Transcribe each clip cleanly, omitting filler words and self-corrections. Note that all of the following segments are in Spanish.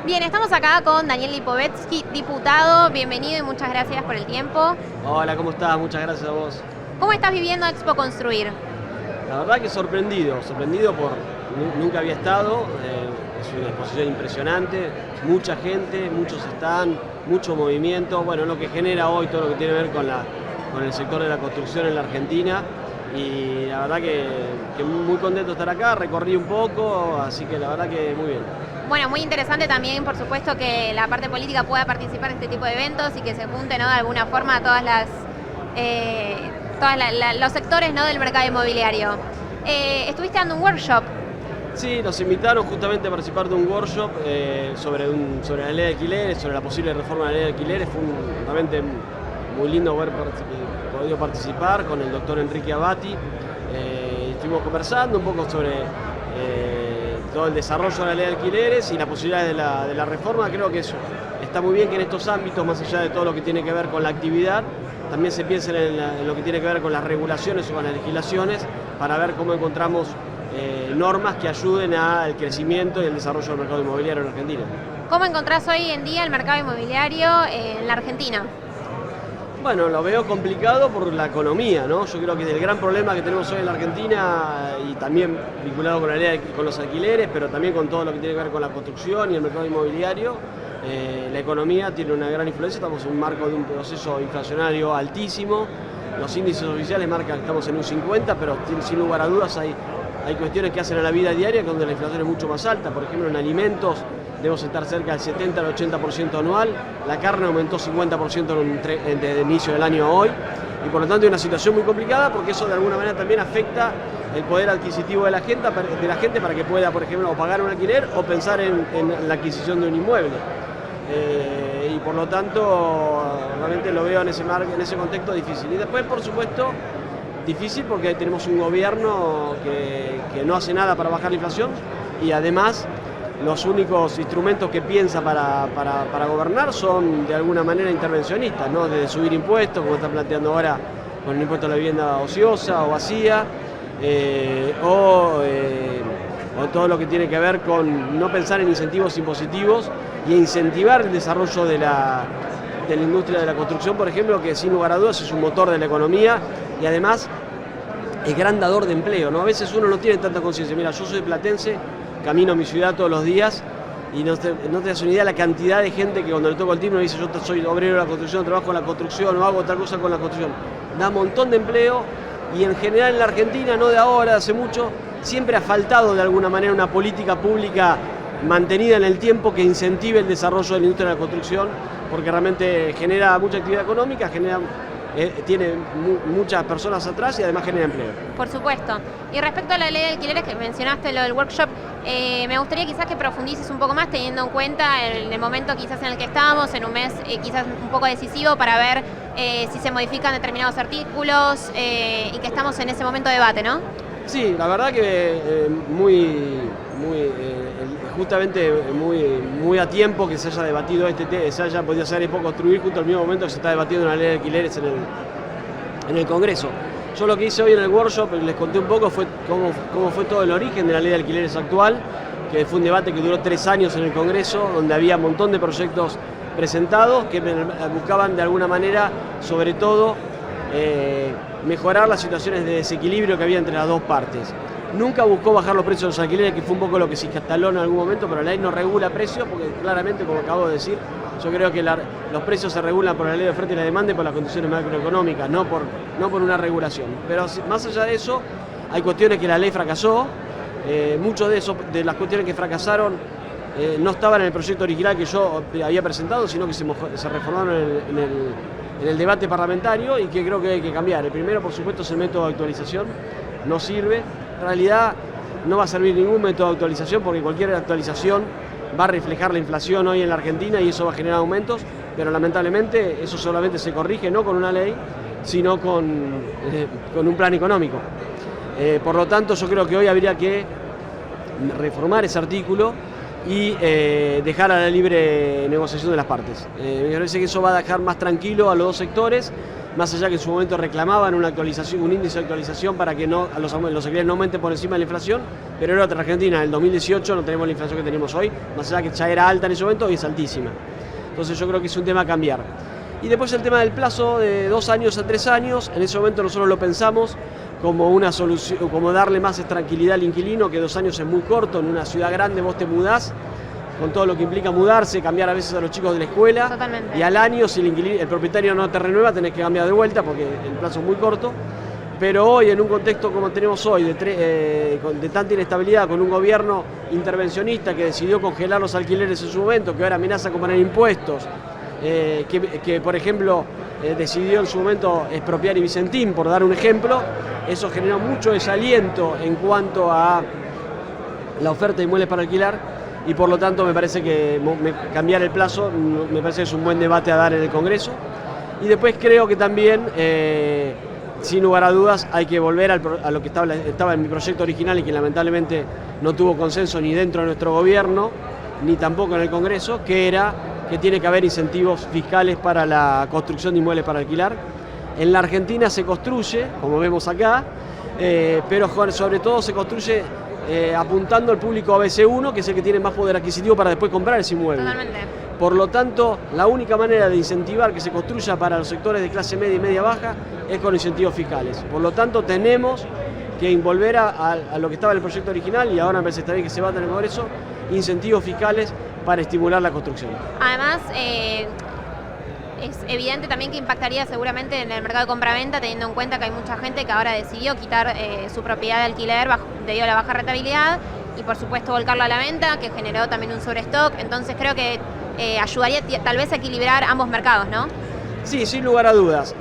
Bien, estamos acá con Daniel Lipovetsky, diputado. Bienvenido y muchas gracias por el tiempo. Hola, ¿cómo estás? Muchas gracias a vos. ¿Cómo estás viviendo Expo Construir? La verdad que sorprendido por... Nunca había estado, es una exposición impresionante, mucha gente, muchos stands, mucho movimiento, bueno, lo que genera hoy todo lo que tiene que ver con el sector de la construcción en la Argentina. Y la verdad que muy contento de estar acá, recorrí un poco, así que la verdad que muy bien. Bueno, muy interesante también, por supuesto, que la parte política pueda participar en este tipo de eventos y que se junte, ¿no?, de alguna forma a los sectores, ¿no?, del mercado inmobiliario. Estuviste dando un workshop. Sí, nos invitaron justamente a participar de un workshop sobre la ley de alquileres, sobre la posible reforma de la ley de alquileres. Fue realmente muy lindo haber podido participar con el doctor Enrique Abati. Estuvimos conversando un poco sobre todo el desarrollo de la ley de alquileres y las posibilidades de la reforma. Creo que eso está muy bien que en estos ámbitos, más allá de todo lo que tiene que ver con la actividad, también se piense en lo que tiene que ver con las regulaciones o con las legislaciones para ver cómo encontramos normas que ayuden al crecimiento y el desarrollo del mercado inmobiliario en Argentina. ¿Cómo encontrás hoy en día el mercado inmobiliario en la Argentina? Bueno, lo veo complicado por la economía, ¿no? Yo creo que el gran problema que tenemos hoy en la Argentina, y también vinculado con la ley, con los alquileres, pero también con todo lo que tiene que ver con la construcción y el mercado inmobiliario, la economía tiene una gran influencia. Estamos en un marco de un proceso inflacionario altísimo. Los índices oficiales marcan que estamos en un 50, pero sin lugar a dudas hay cuestiones que hacen a la vida diaria donde la inflación es mucho más alta. Por ejemplo, en alimentos debemos estar cerca del 70 al 80% anual. La carne aumentó 50% desde el inicio del año a hoy. Y por lo tanto hay una situación muy complicada porque eso de alguna manera también afecta el poder adquisitivo de la gente para que pueda, por ejemplo, o pagar un alquiler o pensar en la adquisición de un inmueble. Y por lo tanto realmente lo veo en ese contexto difícil. Y después, por supuesto, difícil porque tenemos un gobierno que no hace nada para bajar la inflación y además los únicos instrumentos que piensa para gobernar son de alguna manera intervencionistas, ¿no? Desde subir impuestos, como está planteando ahora con el impuesto a la vivienda ociosa o vacía, o todo lo que tiene que ver con no pensar en incentivos impositivos y incentivar el desarrollo de la industria de la construcción, por ejemplo, que sin lugar a dudas es un motor de la economía y además es gran dador de empleo, ¿no? A veces uno no tiene tanta conciencia. Mira, yo soy platense, camino a mi ciudad todos los días y no te das una idea de la cantidad de gente que cuando le toco el timbre me dice: yo soy obrero de la construcción, trabajo en la construcción o hago tal cosa con la construcción. Da un montón de empleo y en general en la Argentina, no de ahora, de hace mucho, siempre ha faltado de alguna manera una política pública mantenida en el tiempo que incentive el desarrollo de la industria de la construcción, porque realmente genera mucha actividad económica, tiene muchas personas atrás y además genera empleo. Por supuesto. Y respecto a la ley de alquileres que mencionaste, lo del workshop, me gustaría quizás que profundices un poco más, teniendo en cuenta el momento quizás en el que estamos, en un mes quizás un poco decisivo para ver si se modifican determinados artículos y que estamos en ese momento de debate, ¿no? Sí, la verdad que justamente muy a tiempo que se haya debatido se haya podido hacer Expo Construir justo al mismo momento que se está debatiendo una ley de alquileres en el Congreso. Yo lo que hice hoy en el workshop, les conté un poco, fue cómo fue todo el origen de la ley de alquileres actual, que fue un debate que duró 3 años en el Congreso, donde había un montón de proyectos presentados que buscaban de alguna manera, sobre todo, mejorar las situaciones de desequilibrio que había entre las dos partes. Nunca buscó bajar los precios de los alquileres, que fue un poco lo que se instaló en algún momento, pero la ley no regula precios, porque claramente, como acabo de decir, yo creo que los precios se regulan por la ley de oferta y la demanda y por las condiciones macroeconómicas, no por una regulación. Pero más allá de eso, hay cuestiones que la ley fracasó. Muchas de las cuestiones que fracasaron no estaban en el proyecto original que yo había presentado, sino que se reformaron en el debate parlamentario y que creo que hay que cambiar. El primero, por supuesto, es el método de actualización. No sirve. En realidad no va a servir ningún método de actualización porque cualquier actualización va a reflejar la inflación hoy en la Argentina y eso va a generar aumentos, pero lamentablemente eso solamente se corrige no con una ley, sino con un plan económico. Por lo tanto, yo creo que hoy habría que reformar ese artículo y dejar a la libre negociación de las partes. Me parece que eso va a dejar más tranquilo a los dos sectores más allá que en su momento reclamaban una actualización, un índice de actualización para que no, los alquileres no aumenten por encima de la inflación, pero era otra Argentina. En el 2018 no tenemos la inflación que tenemos hoy, más allá que ya era alta en ese momento, hoy es altísima. Entonces yo creo que es un tema a cambiar. Y después el tema del plazo de 2 años a 3 años, en ese momento nosotros lo pensamos como una solución, como darle más tranquilidad al inquilino, que 2 años es muy corto, en una ciudad grande vos te mudás, con todo lo que implica mudarse, cambiar a veces a los chicos de la escuela. Totalmente. Y al año, si el propietario no te renueva, tenés que cambiar de vuelta porque el plazo es muy corto. Pero hoy, en un contexto como tenemos hoy, de tanta inestabilidad, con un gobierno intervencionista que decidió congelar los alquileres en su momento, que ahora amenaza con poner impuestos, que por ejemplo decidió en su momento expropiar Vicentín, por dar un ejemplo, eso generó mucho desaliento en cuanto a la oferta de inmuebles para alquilar. Y por lo tanto me parece que cambiar el plazo me parece que es un buen debate a dar en el Congreso. Y después creo que también, sin lugar a dudas, hay que volver a lo que estaba en mi proyecto original y que lamentablemente no tuvo consenso ni dentro de nuestro gobierno, ni tampoco en el Congreso, que era que tiene que haber incentivos fiscales para la construcción de inmuebles para alquilar. En la Argentina se construye, como vemos acá, pero sobre todo se construye apuntando al público ABC1, que es el que tiene más poder adquisitivo para después comprar ese inmueble. Totalmente. Por lo tanto, la única manera de incentivar que se construya para los sectores de clase media y media baja es con incentivos fiscales. Por lo tanto, tenemos que volver a lo que estaba en el proyecto original, y ahora me parece que está bien que se bata en el Congreso, incentivos fiscales para estimular la construcción. Además, es evidente también que impactaría seguramente en el mercado de compraventa, teniendo en cuenta que hay mucha gente que ahora decidió quitar su propiedad de alquiler debido a la baja rentabilidad y por supuesto volcarlo a la venta, que generó también un sobrestock. Entonces creo que ayudaría tal vez a equilibrar ambos mercados, ¿no? Sí, sin lugar a dudas.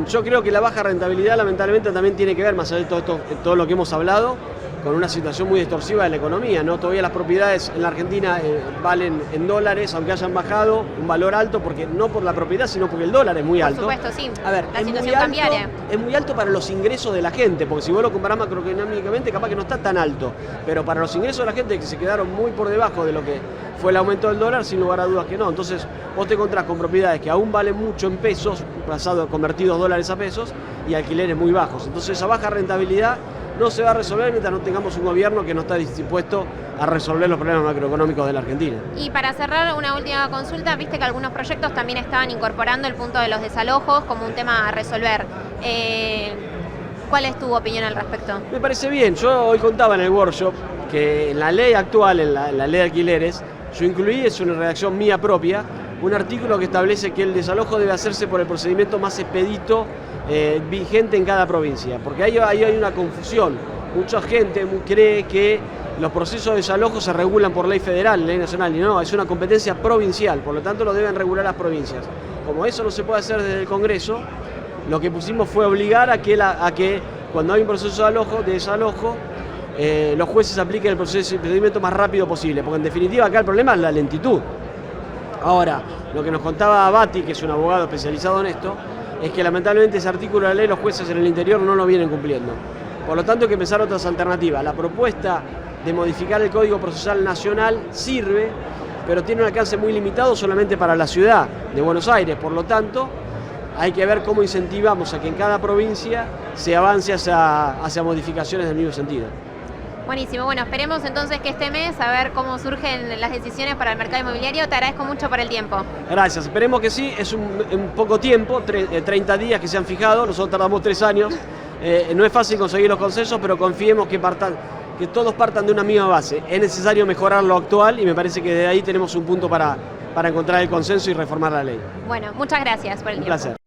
Yo creo que la baja rentabilidad lamentablemente también tiene que ver, más allá de todo lo que hemos hablado, con una situación muy distorsiva de la economía, ¿no? Todavía las propiedades en la Argentina valen en dólares, aunque hayan bajado un valor alto, porque no por la propiedad, sino porque el dólar es muy alto. Por supuesto, sí. A ver, la situación cambiaria. Es muy alto para los ingresos de la gente, porque si vos lo comparás macroeconómicamente, capaz que no está tan alto, pero para los ingresos de la gente, que se quedaron muy por debajo de lo que fue el aumento del dólar, sin lugar a dudas que no. Entonces vos te encontrás con propiedades que aún valen mucho en pesos, convertidos dólares a pesos, y alquileres muy bajos. Entonces esa baja rentabilidad no se va a resolver mientras no tengamos un gobierno que no está dispuesto a resolver los problemas macroeconómicos de la Argentina. Y para cerrar, una última consulta, viste que algunos proyectos también estaban incorporando el punto de los desalojos como un tema a resolver. ¿Cuál es tu opinión al respecto? Me parece bien. Yo hoy contaba en el workshop que en la ley actual, en la ley de alquileres, yo incluí, es una redacción mía propia, un artículo que establece que el desalojo debe hacerse por el procedimiento más expedito vigente en cada provincia, porque ahí hay una confusión. Mucha gente cree que los procesos de desalojo se regulan por ley federal, ley nacional, y no, es una competencia provincial, por lo tanto lo deben regular las provincias. Como eso no se puede hacer desde el Congreso, lo que pusimos fue obligar a que cuando hay un proceso de desalojo, los jueces apliquen el procedimiento más rápido posible, porque en definitiva acá el problema es la lentitud. Ahora, lo que nos contaba Bati, que es un abogado especializado en esto, es que lamentablemente ese artículo de la ley los jueces en el interior no lo vienen cumpliendo. Por lo tanto hay que pensar otras alternativas. La propuesta de modificar el Código Procesal Nacional sirve, pero tiene un alcance muy limitado solamente para la ciudad de Buenos Aires. Por lo tanto, hay que ver cómo incentivamos a que en cada provincia se avance hacia modificaciones del mismo sentido. Buenísimo, bueno, esperemos entonces que este mes a ver cómo surgen las decisiones para el mercado inmobiliario. Te agradezco mucho por el tiempo. Gracias, esperemos que sí, es un poco tiempo, 30 días que se han fijado, nosotros tardamos 3 años, no es fácil conseguir los consensos, pero confiemos que todos partan de una misma base. Es necesario mejorar lo actual y me parece que de ahí tenemos un punto para encontrar el consenso y reformar la ley. Bueno, muchas gracias por el tiempo. Un placer.